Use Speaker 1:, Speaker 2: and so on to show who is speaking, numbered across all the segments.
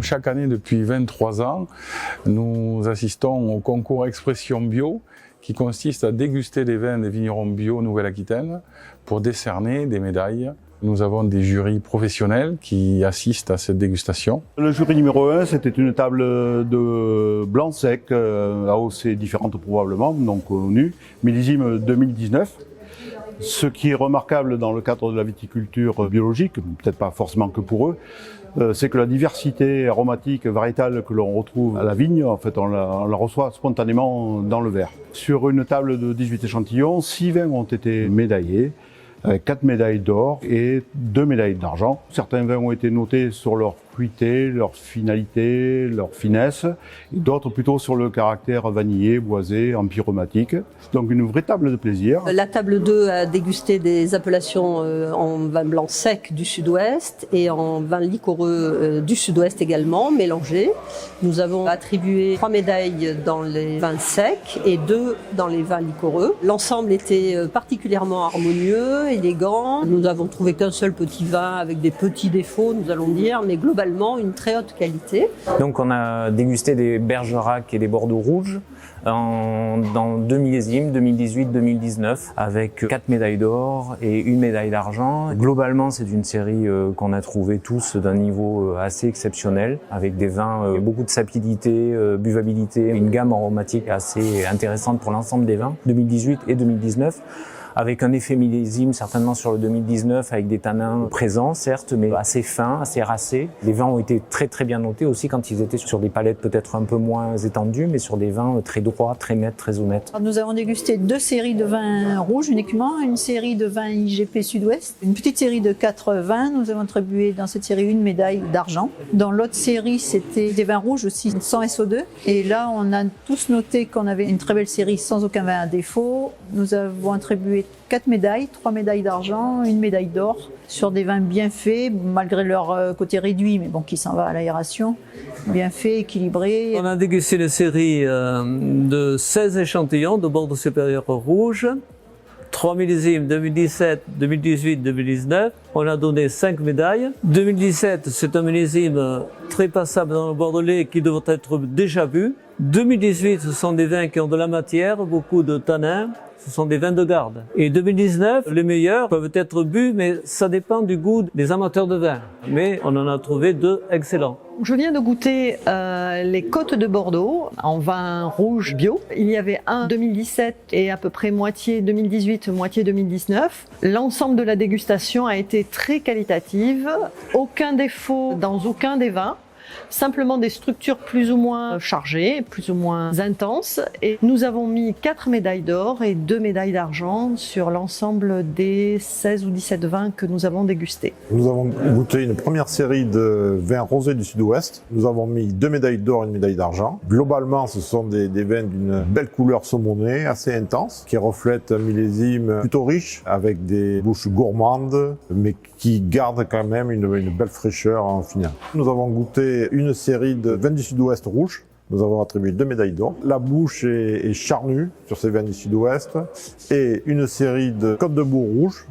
Speaker 1: Chaque année, depuis 23 ans, nous assistons au concours Expression Bio, qui consiste à déguster les vins des vignerons bio Nouvelle-Aquitaine pour décerner des médailles. Nous avons des jurys professionnels qui assistent à cette dégustation.
Speaker 2: Le jury numéro 1, c'était une table de blanc sec, AOC différentes probablement, donc connue, millésime 2019. Ce qui est remarquable dans le cadre de la viticulture biologique, peut-être pas forcément que pour eux, c'est que la diversité aromatique variétale que l'on retrouve à la vigne, en fait, on la reçoit spontanément dans le verre. Sur une table de 18 échantillons, 6 vins ont été médaillés, avec 4 médailles d'or et 2 médailles d'argent. Certains vins ont été notés sur leur fruité, leur finalité, leur finesse, et d'autres plutôt sur le caractère vanillé, boisé, empyromatique. Donc une vraie table de plaisir.
Speaker 3: La table 2 a dégusté des appellations en vin blanc sec du sud-ouest et en vin liquoreux du sud-ouest également, mélangés. Nous avons attribué 3 médailles dans les vins secs et 2 dans les vins liquoreux. L'ensemble était particulièrement harmonieux, élégant. Nous n'avons trouvé qu'un seul petit vin avec des petits défauts, nous allons dire, mais globalement une très haute qualité.
Speaker 4: Donc on a dégusté des Bergerac et des Bordeaux rouges dans 2 millésimes, 2018-2019, avec 4 médailles d'or et 1 médaille d'argent. Globalement, c'est une série qu'on a trouvé tous d'un niveau assez exceptionnel, avec des vins, beaucoup de sapidité, buvabilité, une gamme aromatique assez intéressante pour l'ensemble des vins, 2018 et 2019. Avec un effet millésime certainement sur le 2019, avec des tanins présents, certes, mais assez fins, assez racés. Les vins ont été très très bien notés aussi quand ils étaient sur des palettes peut-être un peu moins étendues, mais sur des vins très droits, très nets, très honnêtes.
Speaker 5: Nous avons dégusté 2 séries de vins rouges uniquement, une série de vins IGP Sud-Ouest, une petite série de 4 vins. Nous avons attribué dans cette série une médaille d'argent. Dans l'autre série, c'était des vins rouges aussi, sans SO2. Et là, on a tous noté qu'on avait une très belle série sans aucun vin à défaut. Nous avons attribué 4 médailles, 3 médailles d'argent, 1 médaille d'or sur des vins bien faits, malgré leur côté réduit, mais bon, qui s'en va à l'aération, bien faits, équilibrés.
Speaker 6: On a dégusté une série de 16 échantillons de Bordeaux supérieur rouge, 3 millésimes 2017, 2018, 2019. On a donné 5 médailles. 2017, c'est un millésime très passable dans le Bordelais qui devrait être déjà bu. 2018, ce sont des vins qui ont de la matière, beaucoup de tanins. Ce sont des vins de garde. Et 2019, les meilleurs peuvent être bu, mais ça dépend du goût des amateurs de vin. Mais on en a trouvé 2 excellents.
Speaker 5: Je viens de goûter les Côtes de Bordeaux en vin rouge bio. Il y avait un 2017 et à peu près moitié 2018, moitié 2019. L'ensemble de la dégustation a été très qualitative. Aucun défaut dans aucun des vins. Simplement des structures plus ou moins chargées, plus ou moins intenses. Et nous avons mis 4 médailles d'or et 2 médailles d'argent sur l'ensemble des 16 ou 17 vins que nous avons dégustés.
Speaker 7: Nous avons goûté une première série de vins rosés du sud-ouest. Nous avons mis 2 médailles d'or et 1 médaille d'argent. Globalement, ce sont des vins d'une belle couleur saumonée, assez intense, qui reflètent un millésime plutôt riche, avec des bouches gourmandes, mais qui gardent quand même une belle fraîcheur en finale. Nous avons goûté une série de vins du sud-ouest rouges. Nous avons attribué 2 médailles d'or. La bouche est charnue sur ces vins du sud-ouest. Et une série de Côte de Bourg rouges,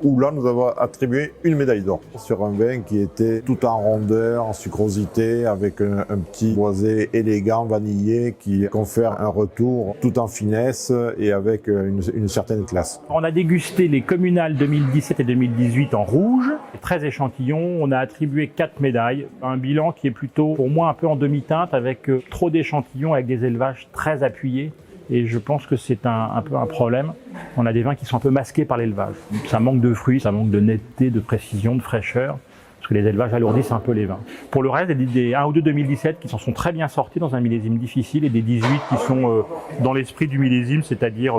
Speaker 7: où là nous avons attribué 1 médaille d'or sur un vin qui était tout en rondeur, en sucrosité, avec un petit boisé élégant, vanillé, qui confère un retour tout en finesse et avec une certaine classe.
Speaker 8: On a dégusté les communales 2017 et 2018 en rouge, 13 échantillons, on a attribué 4 médailles, un bilan qui est plutôt pour moi un peu en demi-teinte, avec trop d'échantillons, avec des élevages très appuyés. Et je pense que c'est un peu un problème. On a des vins qui sont un peu masqués par l'élevage. Ça manque de fruits, ça manque de netteté, de précision, de fraîcheur, parce que les élevages alourdissent un peu les vins. Pour le reste, des 1 ou 2 2017 qui s'en sont très bien sortis dans un millésime difficile, et des 18 qui sont dans l'esprit du millésime, c'est-à-dire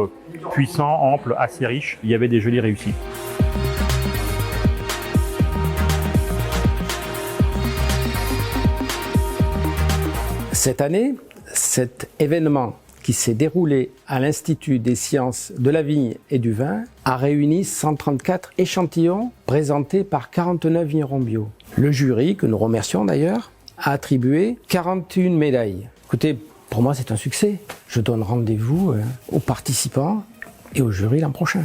Speaker 8: puissants, amples, assez riches. Il y avait des jolies réussites.
Speaker 9: Cette année, cet événement qui s'est déroulé à l'Institut des sciences de la vigne et du vin a réuni 134 échantillons présentés par 49 vignerons bio. Le jury, que nous remercions d'ailleurs, a attribué 41 médailles. Écoutez, pour moi c'est un succès. Je donne rendez-vous aux participants et au jury l'an prochain.